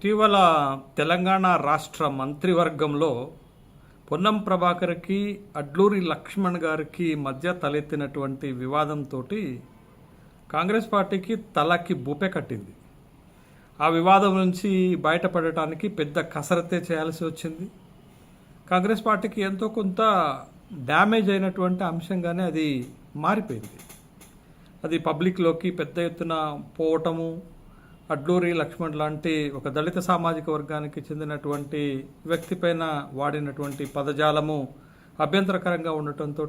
ఇటీవల తెలంగాణ రాష్ట్ర మంత్రివర్గంలో పొన్నం ప్రభాకర్కి అడ్లూరి లక్ష్మణ్ గారికి మధ్య తలెత్తినటువంటి వివాదంతో కాంగ్రెస్ పార్టీకి తలకి బూపె కట్టింది. ఆ వివాదం నుంచి బయటపడటానికి పెద్ద కసరత్తే చేయాల్సి వచ్చింది. కాంగ్రెస్ పార్టీకి ఎంతో కొంత డ్యామేజ్ అయినటువంటి అంశంగానే అది మారిపోయింది. అది పబ్లిక్లోకి పెద్ద ఎత్తున పోవటము, అడ్లూరి లక్ష్మణ్ లాంటి ఒక దళిత సామాజిక వర్గానికి చెందినటువంటి వ్యక్తిపైన వాడినటువంటి పదజాలము అభ్యంతరకరంగా ఉండటంతో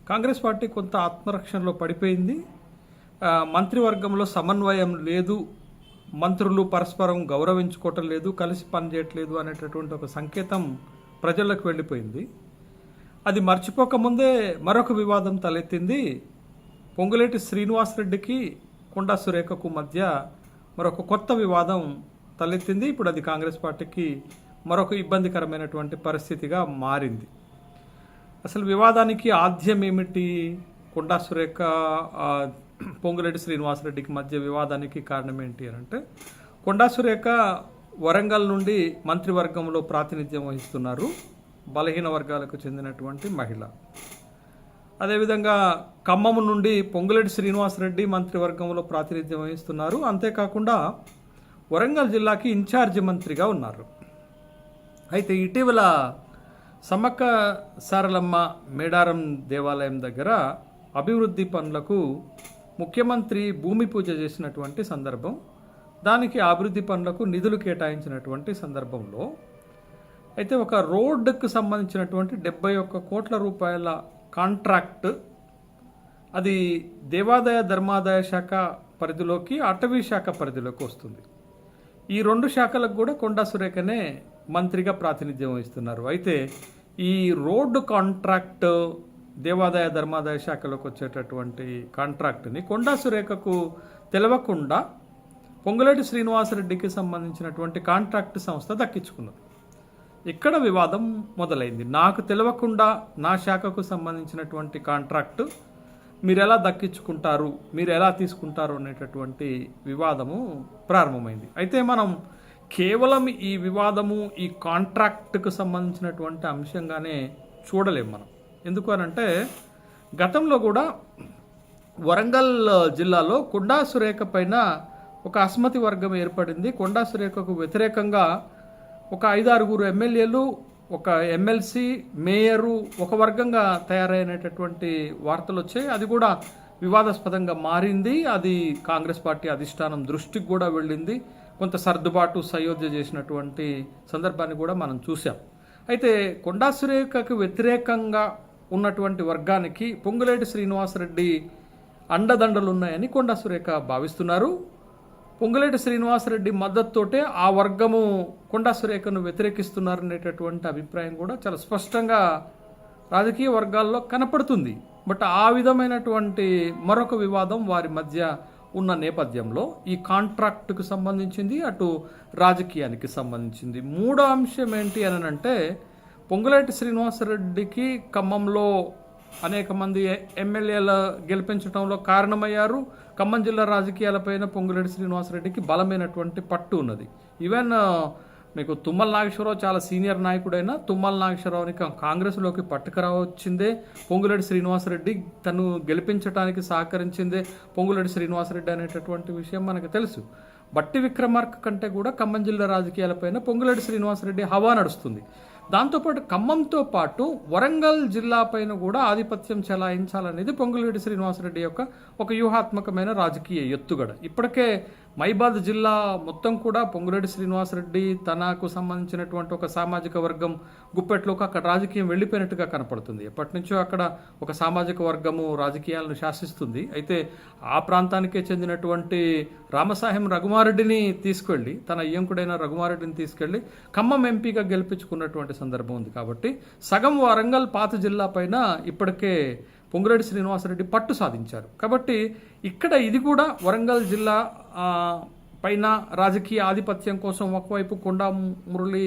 కాంగ్రెస్ పార్టీ కొంత ఆత్మరక్షణలో పడిపోయింది. మంత్రివర్గంలో సమన్వయం లేదు, మంత్రులు పరస్పరం గౌరవించుకోవటం లేదు, కలిసి పనిచేయట్లేదు అనేటటువంటి ఒక సంకేతం ప్రజలకు వెళ్ళిపోయింది. అది మర్చిపోకముందే మరొక వివాదం తలెత్తింది. పొంగులేటి శ్రీనివాసరెడ్డికి కొండా సురేఖకు మధ్య మరొక కొత్త వివాదం తలెత్తింది. ఇప్పుడు అది కాంగ్రెస్ పార్టీకి మరొక ఇబ్బందికరమైనటువంటి పరిస్థితిగా మారింది. అసలు వివాదానికి ఆద్యం ఏమిటి? కొండా సురేఖ పొంగులేటి శ్రీనివాసరెడ్డికి మధ్య వివాదానికి కారణం ఏంటి అని అంటే, కొండా సురేఖ వరంగల్ నుండి మంత్రివర్గంలో ప్రాతినిధ్యం వహిస్తున్నారు. బలహీన వర్గాలకు చెందినటువంటి మహిళ. అదేవిధంగా ఖమ్మం నుండి పొంగులేటి శ్రీనివాసరెడ్డి మంత్రివర్గంలో ప్రాతినిధ్యం వహిస్తున్నారు. అంతేకాకుండా వరంగల్ జిల్లాకి ఇన్ఛార్జి మంత్రిగా ఉన్నారు. అయితే ఇటీవల సమ్మక్క సారలమ్మ మేడారం దేవాలయం దగ్గర అభివృద్ధి పనులకు ముఖ్యమంత్రి భూమి పూజ చేసినటువంటి సందర్భం, దానికి అభివృద్ధి పనులకు నిధులు కేటాయించినటువంటి సందర్భంలో అయితే ఒక రోడ్డుకు సంబంధించినటువంటి 71 కోట్ల రూపాయల కాంట్రాక్ట్ అది దేవాదాయ ధర్మాదాయ శాఖ పరిధిలోకి, అటవీ శాఖ పరిధిలోకి వస్తుంది. ఈ రెండు శాఖలకు కూడా కొండా సురేఖనే మంత్రిగా ప్రాతినిధ్యం వహిస్తున్నారు. అయితే ఈ రోడ్డు కాంట్రాక్ట్ దేవాదాయ ధర్మాదాయ శాఖలోకి వచ్చేటటువంటి కాంట్రాక్ట్ని కొండా సురేఖకు తెలవకుండా పొంగులేటి శ్రీనివాసరెడ్డికి సంబంధించినటువంటి కాంట్రాక్ట్ సంస్థ దక్కించుకున్నది. ఇక్కడ వివాదం మొదలైంది. నాకు తెలవకుండా నా శాఖకు సంబంధించినటువంటి కాంట్రాక్ట్ మీరు ఎలా దక్కించుకుంటారు, మీరు ఎలా తీసుకుంటారు అనేటటువంటి వివాదము ప్రారంభమైంది. అయితే మనం కేవలం ఈ వివాదము ఈ కాంట్రాక్ట్కు సంబంధించినటువంటి అంశంగానే చూడలేము మనం. ఎందుకు అనంటే, గతంలో కూడా వరంగల్ జిల్లాలో కొండా సురేఖ పైన ఒక అస్మతి వర్గం ఏర్పడింది. కొండా సురేఖకు వ్యతిరేకంగా ఒక 5-6 ఎమ్మెల్యేలు, ఒక ఎమ్మెల్సీ, మేయరు ఒక వర్గంగా తయారైనటువంటి వార్తలు వచ్చాయి. అది కూడా వివాదాస్పదంగా మారింది. అది కాంగ్రెస్ పార్టీ అధిష్టానం దృష్టికి కూడా వెళ్ళింది. కొంత సర్దుబాటు సయోధ్య చేసినటువంటి సందర్భాన్ని కూడా మనం చూసాం. అయితే కొండా సురేఖకు వ్యతిరేకంగా ఉన్నటువంటి వర్గానికి పొంగులేటి శ్రీనివాసరెడ్డి అండదండలు ఉన్నాయని కొండా సురేఖ భావిస్తున్నారు. పొంగులేటి శ్రీనివాసరెడ్డి మద్దతుతోటే ఆ వర్గము కొండా సురేఖను వ్యతిరేకిస్తున్నారనేటటువంటి అభిప్రాయం కూడా చాలా స్పష్టంగా రాజకీయ వర్గాల్లో కనపడుతుంది. బట్ ఆ విధమైనటువంటి మరొక వివాదం వారి మధ్య ఉన్న నేపథ్యంలో ఈ కాంట్రాక్టుకు సంబంధించింది, అటు రాజకీయానికి సంబంధించింది. మూడో అంశం ఏంటి అని అంటే, పొంగులేటి శ్రీనివాసరెడ్డికి ఖమ్మంలో అనేక మంది ఎమ్మెల్యేలు గెలిపించడంలో కారణమయ్యారు. ఖమ్మం జిల్లా రాజకీయాలపైన పొంగులేటి శ్రీనివాసరెడ్డికి బలమైనటువంటి పట్టు ఉన్నది. ఈవెన్ మీకు తుమ్మల నాగేశ్వరరావు చాలా సీనియర్ నాయకుడైనా తుమ్మల నాగేశ్వరరావుని కాంగ్రెస్లోకి పట్టుకురావచ్చిందే పొంగులేటి శ్రీనివాసరెడ్డి, తను గెలిపించడానికి సహకరించిందే పొంగులేటి శ్రీనివాసరెడ్డి అనేటటువంటి విషయం మనకు తెలుసు. బట్టి విక్రమార్క కంటే కూడా ఖమ్మం జిల్లా రాజకీయాలపైన పొంగులేటి శ్రీనివాసరెడ్డి హవా నడుస్తుంది. దాంతోపాటు ఖమ్మంతో పాటు వరంగల్ జిల్లా పైన కూడా ఆధిపత్యం చెలాయించాలనేది పొంగులేటి శ్రీనివాసరెడ్డి యొక్క ఒక వ్యూహాత్మకమైన రాజకీయ ఎత్తుగడ. ఇప్పటికే మైబాద్ జిల్లా మొత్తం కూడా పొంగులేటి శ్రీనివాసరెడ్డి తనకు సంబంధించినటువంటి ఒక సామాజిక వర్గం గుప్పెట్లోకి అక్కడ రాజకీయం వెళ్ళిపోయినట్టుగా కనపడుతుంది. ఎప్పటి నుంచో అక్కడ ఒక సామాజిక వర్గము రాజకీయాలను శాసిస్తుంది. అయితే ఆ ప్రాంతానికే చెందినటువంటి రామసాహెం రఘుమారెడ్డిని తీసుకెళ్ళి, తన అయ్యంకుడైన రఘుమారెడ్డిని తీసుకెళ్ళి ఖమ్మం ఎంపీగా గెలిపించుకున్నటువంటి సందర్భం ఉంది. కాబట్టి సగం వరంగల్ పాత జిల్లా పైన ఇప్పటికే పొంగులేటి శ్రీనివాసరెడ్డి పట్టు సాధించారు. కాబట్టి ఇక్కడ ఇది కూడా వరంగల్ జిల్లా పైన రాజకీయ ఆధిపత్యం కోసం ఒకవైపు కొండా మురళి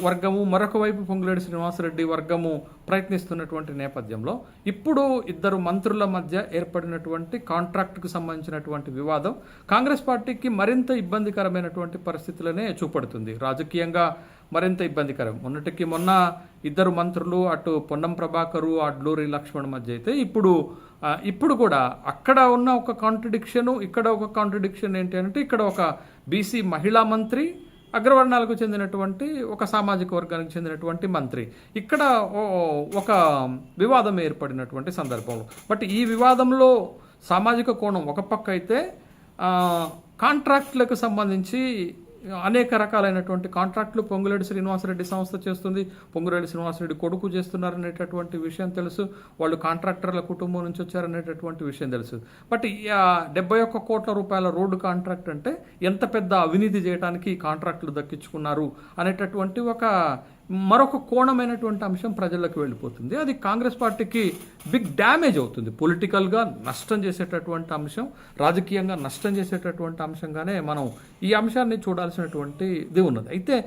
వర్గము, మరొక వైపు పొంగులేటి శ్రీనివాసరెడ్డి వర్గము ప్రయత్నిస్తున్నటువంటి నేపథ్యంలో ఇప్పుడు ఇద్దరు మంత్రుల మధ్య ఏర్పడినటువంటి కాంట్రాక్టుకు సంబంధించినటువంటి వివాదం కాంగ్రెస్ పార్టీకి మరింత ఇబ్బందికరమైనటువంటి పరిస్థితులనే చూపడుతుంది. రాజకీయంగా మరింత ఇబ్బందికరం. మొన్న ఇద్దరు మంత్రులు అటు పొన్నం ప్రభాకరు, అడ్లూరి లక్ష్మణ్ మధ్య అయితే ఇప్పుడు కూడా అక్కడ ఉన్న ఒక కాంట్రడిక్షన్, ఇక్కడ ఒక కాంట్రడిక్షన్ ఏంటి అంటే ఇక్కడ ఒక బీసీ మహిళా మంత్రి, అగ్రవర్ణాలకు చెందినటువంటి ఒక సామాజిక వర్గానికి చెందినటువంటి మంత్రి, ఇక్కడ ఒక వివాదం ఏర్పడినటువంటి సందర్భంలో. బట్ ఈ వివాదంలో సామాజిక కోణం ఒక పక్క అయితే కాంట్రాక్టులకు సంబంధించి అనేక రకాలైనటువంటి కాంట్రాక్టులు పొంగులేటి శ్రీనివాసరెడ్డి సంస్థ చేస్తుంది, పొంగులేటి శ్రీనివాసరెడ్డి కొడుకు చేస్తున్నారనేటటువంటి విషయం తెలుసు, వాళ్ళు కాంట్రాక్టర్ల కుటుంబం నుంచి వచ్చారనేటటువంటి విషయం తెలుసు. బట్ 71 కోట్ల రూపాయల రోడ్డు కాంట్రాక్ట్ అంటే ఎంత పెద్ద అవినీతి చేయడానికి ఈ కాంట్రాక్టులు దక్కించుకున్నారు అనేటటువంటి మరొక కోణమైనటువంటి అంశం ప్రజలకు వెళ్ళిపోతుంది. అది కాంగ్రెస్ పార్టీకి బిగ్ డ్యామేజ్ అవుతుంది. పొలిటికల్గా నష్టం చేసేటటువంటి అంశం, రాజకీయంగా నష్టం చేసేటటువంటి అంశంగానే మనం ఈ అంశాన్ని చూడాల్సినటువంటిది ఉన్నది. అయితే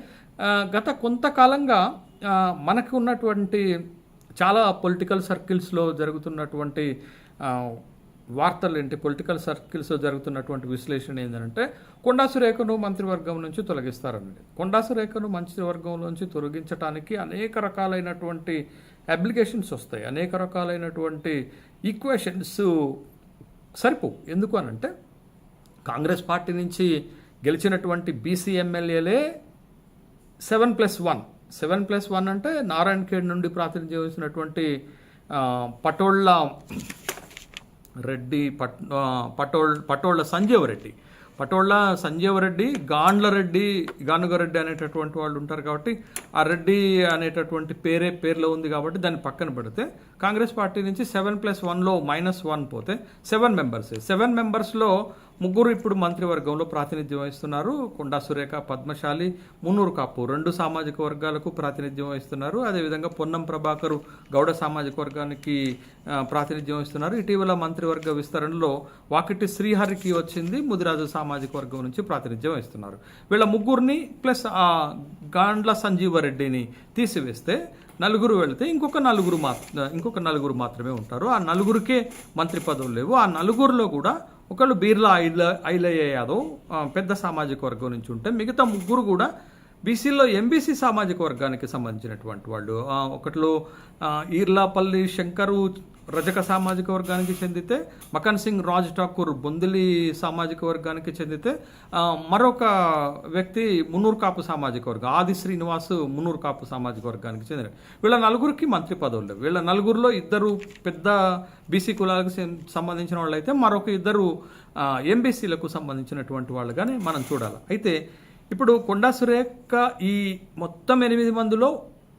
గత కొంతకాలంగా మనకు ఉన్నటువంటి చాలా పొలిటికల్ సర్కిల్స్లో జరుగుతున్నటువంటి వార్తలు ఏంటి, పొలిటికల్ సర్కిల్స్లో జరుగుతున్నటువంటి విశ్లేషణ ఏంటంటే కొండా సురేఖను మంత్రివర్గం నుంచి తొలగిస్తారన్నది. కొండా సురేఖను మంత్రివర్గం నుంచి తొలగించడానికి అనేక రకాలైనటువంటి అప్లికేషన్స్ వస్తాయి, అనేక రకాలైనటువంటి ఈక్వేషన్స్ సరిపోవు. ఎందుకు అనంటే కాంగ్రెస్ పార్టీ నుంచి గెలిచినటువంటి బీసీ ఎమ్మెల్యేలే 7+1 అంటే నారాయణ ఖేడ్ నుండి ప్రాతినిధ్యం వహించినటువంటి పటోళ్ళ రెడ్డి, పటోళ్ళ సంజీవరెడ్డి, గానుగరెడ్డి అనేటటువంటి వాళ్ళు ఉంటారు. కాబట్టి ఆ రెడ్డి అనేటటువంటి పేర్లో ఉంది కాబట్టి దాన్ని పక్కన పెడితే కాంగ్రెస్ పార్టీ నుంచి 7+1లో -1 పోతే 7 మెంబర్స్లో 3 ఇప్పుడు మంత్రివర్గంలో ప్రాతినిధ్యం వహిస్తున్నారు. కొండా సురేఖ, పద్మశాలి, మున్నూరు కాపు 2 సామాజిక వర్గాలకు ప్రాతినిధ్యం వహిస్తున్నారు. అదేవిధంగా పొన్నం ప్రభాకరు గౌడ సామాజిక వర్గానికి ప్రాతినిధ్యం వహిస్తున్నారు. ఇటీవల మంత్రివర్గ విస్తరణలో వాకిటి శ్రీహరికి వచ్చింది, ముదిరాజు సామాజిక వర్గం నుంచి ప్రాతినిధ్యం వహిస్తున్నారు. వీళ్ళ ముగ్గురిని ప్లస్ గాండ్ల సంజీవరెడ్డిని తీసివేస్తే 4 వెళితే ఇంకొక నలుగురు మాత్రమే ఉంటారు. ఆ 4కే మంత్రి పదవులు లేవు. ఆ 4లో కూడా ఒకళ్ళు బీర్లా ఐలయ్య యాదవ్ పెద్ద సామాజిక వర్గం నుంచి ఉంటే మిగతా 3 కూడా బీసీలో ఎంబీసీ సామాజిక వర్గానికి సంబంధించినటువంటి వాళ్ళు. ఒకటిలో ఈర్లాపల్లి శంకరు రజక సామాజిక వర్గానికి చెందితే, మకన్ సింగ్ రాజ్ ఠాకూర్ బొందిలి సామాజిక వర్గానికి చెందితే, మరొక వ్యక్తి మున్నూరు కాపు సామాజిక వర్గం ఆది శ్రీనివాస్ మున్నూరు కాపు సామాజిక వర్గానికి చెందిన. వీళ్ళ 4కి మంత్రి పదవులు లేవు. వీళ్ళ 4లో 2 పెద్ద బీసీ కులాలకు సంబంధించిన వాళ్ళు అయితే మరొక 2 ఎంబీసీలకు సంబంధించినటువంటి వాళ్ళుగానే మనం చూడాలి. అయితే ఇప్పుడు కొండా సురేఖ ఈ మొత్తం 8 మందిలో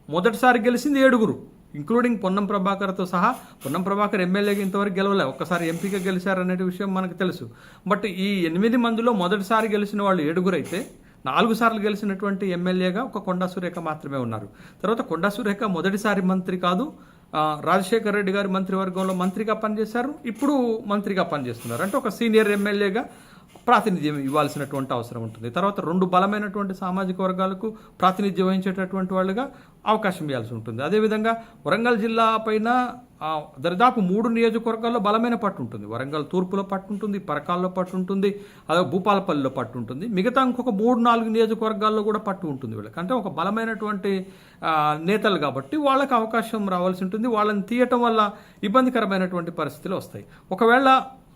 మొదటిసారి గెలిచింది 7, ఇంక్లూడింగ్ పొన్నం ప్రభాకర్తో సహా. పొన్నం ప్రభాకర్ ఎమ్మెల్యేగా ఇంతవరకు గెలవలే, ఒక్కసారి ఎంపీగా గెలిచారనే విషయం మనకు తెలుసు. బట్ ఈ 8 మందిలో మొదటిసారి గెలిచిన వాళ్ళు 7 అయితే 4 సార్లు గెలిచినటువంటి ఎమ్మెల్యేగా ఒక కొండా సురేఖ మాత్రమే ఉన్నారు. తర్వాత కొండా సురేఖ మొదటిసారి మంత్రి కాదు, రాజశేఖర రెడ్డి గారి మంత్రివర్గంలో మంత్రిగా పనిచేశారు, ఇప్పుడు మంత్రిగా పనిచేస్తున్నారు. అంటే ఒక సీనియర్ ఎమ్మెల్యేగా ప్రాతినిధ్యం ఇవ్వాల్సినటువంటి అవసరం ఉంటుంది. తర్వాత 2 బలమైనటువంటి సామాజిక వర్గాలకు ప్రాతినిధ్యం వహించేటటువంటి వాళ్ళుగా అవకాశం ఇవ్వాల్సి ఉంటుంది. అదేవిధంగా వరంగల్ జిల్లా పైన దరిదాపు 3 నియోజకవర్గాల్లో బలమైన పట్టు ఉంటుంది. వరంగల్ తూర్పులో పట్టు ఉంటుంది, పరకాల్లో పట్టు ఉంటుంది, అదే భూపాలపల్లిలో పట్టు ఉంటుంది. మిగతా ఇంకొక 3-4 నియోజకవర్గాల్లో కూడా పట్టు ఉంటుంది వీళ్ళకి. అంటే ఒక బలమైనటువంటి నేతలు కాబట్టి వాళ్ళకి అవకాశం రావాల్సి ఉంటుంది. వాళ్ళని తీయటం వల్ల ఇబ్బందికరమైనటువంటి పరిస్థితులు వస్తాయి. ఒకవేళ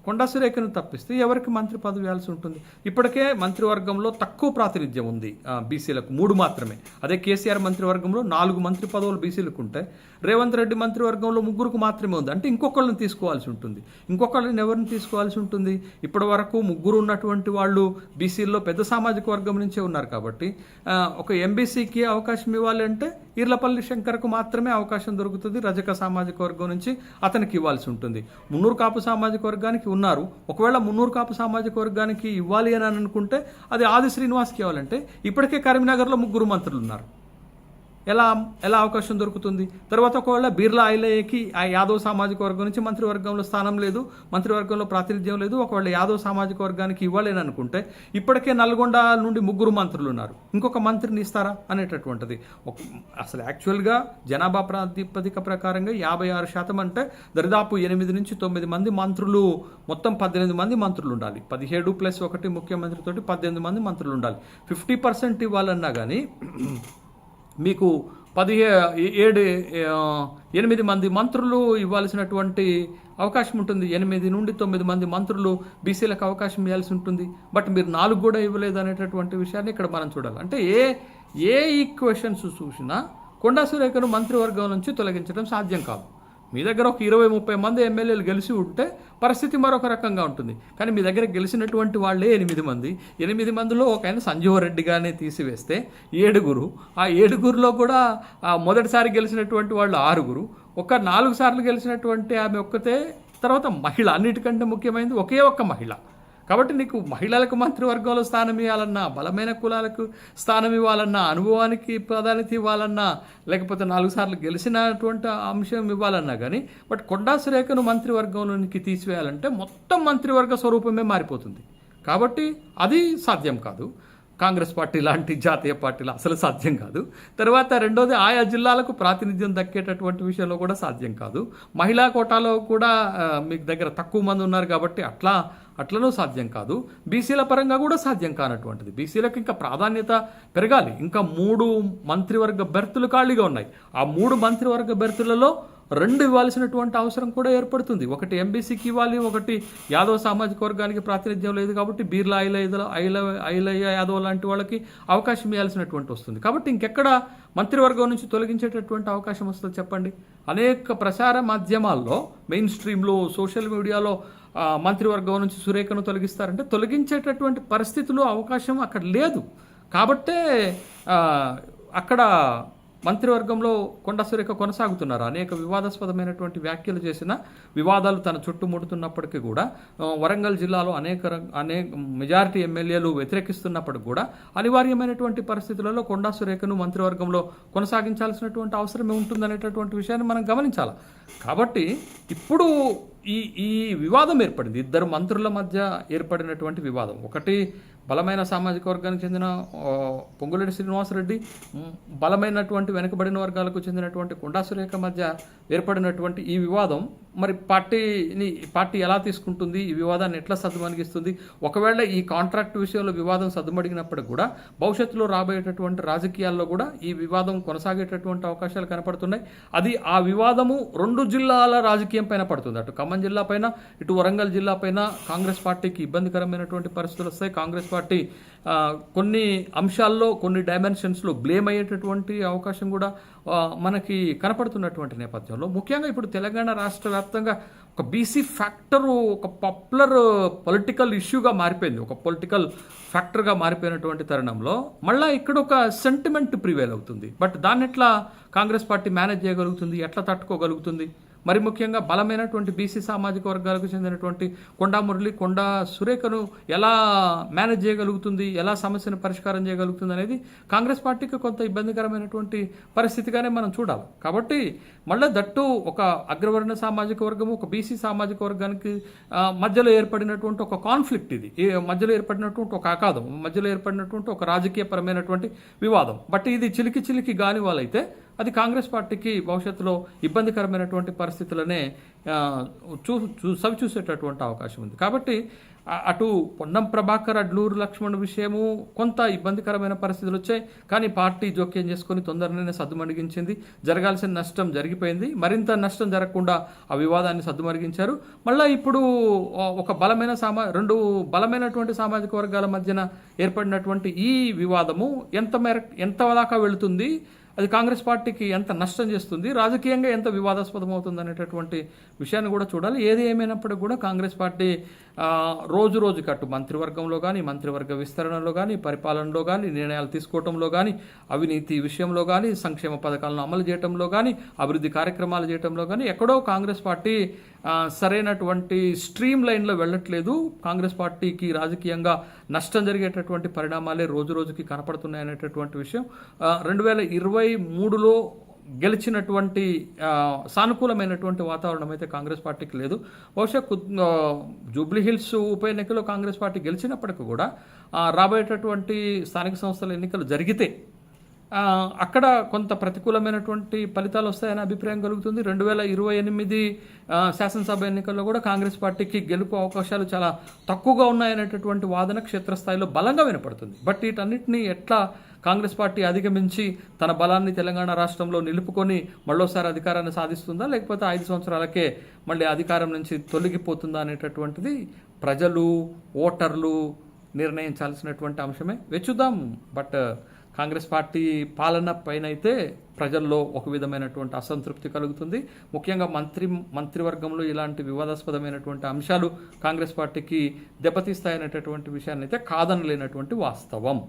కొండా సురేఖను తప్పిస్తే ఎవరికి మంత్రి పదవి ఇవ్వాల్సి ఉంటుంది? ఇప్పటికే మంత్రివర్గంలో తక్కువ ప్రాతినిధ్యం ఉంది బీసీలకు, 3 మాత్రమే. అదే కేసీఆర్ మంత్రివర్గంలో 4 మంత్రి పదవులు బీసీలకు ఉంటాయి. రేవంత్ రెడ్డి మంత్రివర్గంలో 3 మాత్రమే ఉంది. అంటే ఇంకొకళ్ళని తీసుకోవాల్సి ఉంటుంది. ఇంకొకళ్ళని ఎవరిని తీసుకోవాల్సి ఉంటుంది? ఇప్పటి వరకు 3 ఉన్నటువంటి వాళ్ళు బీసీల్లో పెద్ద సామాజిక వర్గం నుంచే ఉన్నారు. కాబట్టి ఒక ఎంబీసీకి అవకాశం ఇవ్వాలి అంటే ఈర్లపల్లి శంకర్కు మాత్రమే అవకాశం దొరుకుతుంది. రజక సామాజిక వర్గం నుంచి అతనికి ఇవ్వాల్సి ఉంటుంది. మున్నూరు కాపు సామాజిక వర్గానికి ఉన్నారు. ఒకవేళ మున్నూరు కాపు సామాజిక వర్గానికి ఇవ్వాలి అని అనుకుంటే అది ఆది శ్రీనివాస్కి ఇవ్వాలంటే ఇప్పటికే కరీంనగర్లో 3 మంత్రులు ఉన్నారు. ఎలా ఎలా అవకాశం దొరుకుతుంది? తర్వాత ఒకవేళ బిర్లా ఐలయ్యకి ఆ యాదవ్ సామాజిక వర్గం నుంచి మంత్రివర్గంలో స్థానం లేదు, మంత్రివర్గంలో ప్రాతినిధ్యం లేదు, ఒకవేళ యాదవ్ సామాజిక వర్గానికి ఇవ్వలేని అనుకుంటే ఇప్పటికే నల్గొండ నుండి 3 మంత్రులు ఉన్నారు, ఇంకొక మంత్రిని ఇస్తారా అనేటటువంటిది. అసలు యాక్చువల్గా జనాభా ప్రాతిపదిక ప్రకారంగా 56% అంటే దరిదాపు 8 నుంచి 9 మంది మంత్రులు, మొత్తం 18 మంది మంత్రులు ఉండాలి. 17+1 ముఖ్యమంత్రితోటి 18 మంది మంత్రులు ఉండాలి. 50% ఇవ్వాలన్నా కానీ మీకు 8 మంది మంత్రులు ఇవ్వాల్సినటువంటి అవకాశం ఉంటుంది. 8 నుండి 9 మంది మంత్రులు బీసీలకు అవకాశం ఇవ్వాల్సి ఉంటుంది. బట్ మీరు 4 కూడా ఇవ్వలేదు అనేటటువంటి విషయాన్ని ఇక్కడ మనం చూడాలి. అంటే ఏ ఈక్వేషన్స్ చూసినా కొండా సురేఖను మంత్రివర్గం నుంచి తొలగించడం సాధ్యం కాదు. మీ దగ్గర ఒక 20-30 మంది ఎమ్మెల్యేలు గెలిచి ఉంటే పరిస్థితి మరొక రకంగా ఉంటుంది. కానీ మీ దగ్గర గెలిచినటువంటి వాళ్ళే 8 మంది. 8 మందిలో ఒక ఆయన సంజీవరెడ్డిగానే తీసివేస్తే 7, ఆ 7లో కూడా మొదటిసారి గెలిచినటువంటి వాళ్ళు 6, ఒక 4 సార్లు గెలిచినటువంటి ఆమె ఒక్కతే, తర్వాత మహిళ, అన్నిటికంటే ముఖ్యమైనది ఒకే ఒక్క మహిళ. కాబట్టి నీకు మహిళలకు మంత్రివర్గంలో స్థానం ఇవ్వాలన్నా, బలమైన కులాలకు స్థానం ఇవ్వాలన్నా, అనుభవానికి ప్రాధాన్యత ఇవ్వాలన్నా, లేకపోతే 4 సార్లు గెలిచినటువంటి అంశం ఇవ్వాలన్నా కానీ, బట్ కొండా సురేఖను మంత్రివర్గంలోనికి తీసివేయాలంటే మొత్తం మంత్రివర్గ స్వరూపమే మారిపోతుంది. కాబట్టి అది సాధ్యం కాదు. కాంగ్రెస్ పార్టీ లాంటి జాతీయ పార్టీలు అసలు సాధ్యం కాదు. తర్వాత రెండోది, ఆయా జిల్లాలకు ప్రాతినిధ్యం దక్కేటటువంటి విషయంలో కూడా సాధ్యం కాదు. మహిళా కోటాలో కూడా మీకు దగ్గర తక్కువ మంది ఉన్నారు కాబట్టి అట్లనూ సాధ్యం కాదు. బీసీల పరంగా కూడా సాధ్యం కానటువంటిది. బీసీలకు ఇంకా ప్రాధాన్యత పెరగాలి. ఇంకా 3 మంత్రివర్గ బెర్తులు ఖాళీగా ఉన్నాయి. ఆ 3 మంత్రివర్గ బెర్తులలో 2 ఇవ్వాల్సినటువంటి అవసరం కూడా ఏర్పడుతుంది. ఒకటి ఎంబీసీకి ఇవ్వాలి, ఒకటి యాదవ్ సామాజిక వర్గానికి ప్రాతినిధ్యం లేదు కాబట్టి బిర్లా ఐలయ్య యాదవ్ లాంటి వాళ్ళకి అవకాశం ఇవ్వాల్సినటువంటి వస్తుంది. కాబట్టి ఇంకెక్కడ మంత్రివర్గం నుంచి తొలగించేటటువంటి అవకాశం వస్తుంది చెప్పండి? అనేక ప్రసార మాధ్యమాల్లో, మెయిన్ స్ట్రీమ్లో, సోషల్ మీడియాలో మంత్రివర్గం నుంచి సురేఖను తొలగిస్తారంటే తొలగించేటటువంటి పరిస్థితులు, అవకాశం అక్కడ లేదు. కాబట్టే అక్కడ మంత్రివర్గంలో కొండా సురేఖ కొనసాగుతున్నారు. అనేక వివాదాస్పదమైనటువంటి వ్యాఖ్యలు చేసిన, వివాదాలు తన చుట్టుముడుతున్నప్పటికీ కూడా, వరంగల్ జిల్లాలో అనేక మెజారిటీ ఎమ్మెల్యేలు వ్యతిరేకిస్తున్నప్పటికీ కూడా అనివార్యమైనటువంటి పరిస్థితులలో కొండా సురేఖను మంత్రివర్గంలో కొనసాగించాల్సినటువంటి అవసరమే ఉంటుందనేటటువంటి విషయాన్ని మనం గమనించాలి. కాబట్టి ఇప్పుడు ఈ వివాదం ఏర్పడింది, 2 మంత్రుల మధ్య ఏర్పడినటువంటి వివాదం. ఒకటి బలమైన సామాజిక వర్గానికి చెందిన పొంగులేటి శ్రీనివాసరెడ్డి, బలమైనటువంటి వెనుకబడిన వర్గాలకు చెందినటువంటి కొండా సురేఖ మధ్య ఏర్పడినటువంటి ఈ వివాదం మరి పార్టీ ఎలా తీసుకుంటుంది, ఈ వివాదాన్ని ఎట్లా సద్దుమణిగిస్తుంది? ఒకవేళ ఈ కాంట్రాక్ట్ విషయంలో వివాదం సద్దుమణిగినప్పటికీ కూడా భవిష్యత్తులో రాబోయేటటువంటి రాజకీయాల్లో కూడా ఈ వివాదం కొనసాగేటటువంటి అవకాశాలు కనపడుతున్నాయి. అది ఆ వివాదము 2 జిల్లాల రాజకీయం పైన పడుతుంది. అటు ఖమ్మం జిల్లా పైన, ఇటు వరంగల్ జిల్లా పైన కాంగ్రెస్ పార్టీకి ఇబ్బందికరమైనటువంటి పరిస్థితులు వస్తాయి. కాంగ్రెస్ పార్టీ కొన్ని అంశాల్లో, కొన్ని డైమెన్షన్స్లో బ్లేమ్ అయ్యేటటువంటి అవకాశం కూడా మనకి కనపడుతున్నటువంటి నేపథ్యంలో, ముఖ్యంగా ఇప్పుడు తెలంగాణ రాష్ట్ర వ్యాప్తంగా ఒక బీసీ ఫ్యాక్టరు ఒక పాపులర్ పొలిటికల్ ఇష్యూగా మారిపోయింది, ఒక పొలిటికల్ ఫ్యాక్టర్గా మారిపోయినటువంటి తరుణంలో మళ్ళీ ఇక్కడ ఒక సెంటిమెంట్ ప్రివేల్ అవుతుంది. బట్ దాన్ని ఎట్లా కాంగ్రెస్ పార్టీ మేనేజ్ చేయగలుగుతుంది, ఎట్లా తట్టుకోగలుగుతుంది? మరి ముఖ్యంగా బలమైనటువంటి బీసీ సామాజిక వర్గాలకు చెందినటువంటి కొండా మురళి, కొండా సురేఖను ఎలా మేనేజ్ చేయగలుగుతుంది, ఎలా సమస్యను పరిష్కారం చేయగలుగుతుంది అనేది కాంగ్రెస్ పార్టీకి కొంత ఇబ్బందికరమైనటువంటి పరిస్థితిగానే మనం చూడాలి. కాబట్టి మళ్ళీ దట్టు ఒక అగ్రవర్ణ సామాజిక వర్గము, ఒక బీసీ సామాజిక వర్గానికి మధ్యలో ఏర్పడినటువంటి ఒక కాన్ఫ్లిక్ట్, ఇది మధ్యలో ఏర్పడినటువంటి ఒక అగాధం, మధ్యలో ఏర్పడినటువంటి ఒక రాజకీయపరమైనటువంటి వివాదం. బట్ ఇది చిలికి గాని వాళ్ళైతే అది కాంగ్రెస్ పార్టీకి భవిష్యత్తులో ఇబ్బందికరమైనటువంటి పరిస్థితులనే చవిచూసేటటువంటి అవకాశం ఉంది. కాబట్టి అటు పొన్నం ప్రభాకర్, అడ్లూరు లక్ష్మణ్ విషయము కొంత ఇబ్బందికరమైన పరిస్థితులు వచ్చాయి. కానీ పార్టీ జోక్యం చేసుకొని తొందరగానే సద్దుమణిగించింది. జరగాల్సిన నష్టం జరిగిపోయింది. మరింత నష్టం జరగకుండా ఆ వివాదాన్ని సద్దుమణిగించారు. మళ్ళీ ఇప్పుడు ఒక రెండు బలమైనటువంటి సామాజిక వర్గాల మధ్యన ఏర్పడినటువంటి ఈ వివాదము ఎంత దాకా వెళుతుంది, అది కాంగ్రెస్ పార్టీకి ఎంత నష్టం చేస్తుంది, రాజకీయంగా ఎంత వివాదాస్పదం అవుతుంది అనేటటువంటి విషయాన్ని కూడా చూడాలి. ఏది ఏమైనప్పటికీ కూడా కాంగ్రెస్ పార్టీ రోజుకి అటు మంత్రివర్గంలో కానీ, మంత్రివర్గ విస్తరణలో కానీ, పరిపాలనలో కానీ, నిర్ణయాలు తీసుకోవడంలో కానీ, అవినీతి విషయంలో కానీ, సంక్షేమ పథకాలను అమలు చేయడంలో కానీ, అభివృద్ధి కార్యక్రమాలు చేయడంలో కానీ ఎక్కడో కాంగ్రెస్ పార్టీ సరైనటువంటి స్ట్రీమ్ లైన్లో వెళ్ళట్లేదు. కాంగ్రెస్ పార్టీకి రాజకీయంగా నష్టం జరిగేటటువంటి పరిణామాలే రోజు రోజుకి కనపడుతున్నాయనేటటువంటి విషయం 2023లో గెలిచినటువంటి సానుకూలమైనటువంటి వాతావరణం అయితే కాంగ్రెస్ పార్టీకి లేదు. బహుశా జూబ్లీ హిల్స్ ఉప ఎన్నికలో కాంగ్రెస్ పార్టీ గెలిచినప్పటికీ కూడా రాబోయేటటువంటి స్థానిక సంస్థల ఎన్నికలు జరిగితే అక్కడ కొంత ప్రతికూలమైనటువంటి ఫలితాలు వస్తాయనే అభిప్రాయం కలుగుతుంది. 2028 శాసనసభ ఎన్నికల్లో కూడా కాంగ్రెస్ పార్టీకి గెలుపు అవకాశాలు చాలా తక్కువగా ఉన్నాయనేటటువంటి వాదన క్షేత్రస్థాయిలో బలంగా వినపడుతుంది. బట్ వీటన్నిటిని ఎట్లా కాంగ్రెస్ పార్టీ అధిగమించి తన బలాన్ని తెలంగాణ రాష్ట్రంలో నిలుపుకొని మళ్ళోసారి అధికారాన్ని సాధిస్తుందా, లేకపోతే 5 సంవత్సరాలకే మళ్ళీ అధికారం నుంచి తొలగిపోతుందా అనేటటువంటిది ప్రజలు, ఓటర్లు నిర్ణయించాల్సినటువంటి అంశమే. వెచ్చుదాం. బట్ కాంగ్రెస్ పార్టీ పాలన పైన అయితే ప్రజల్లో ఒక విధమైనటువంటి అసంతృప్తి కలుగుతుంది. ముఖ్యంగా మంత్రివర్గంలో ఇలాంటి వివాదాస్పదమైనటువంటి అంశాలు కాంగ్రెస్ పార్టీకి దెబ్బతీస్తాయనేటటువంటి విషయాన్ని అయితే కాదనలేనటువంటి వాస్తవం.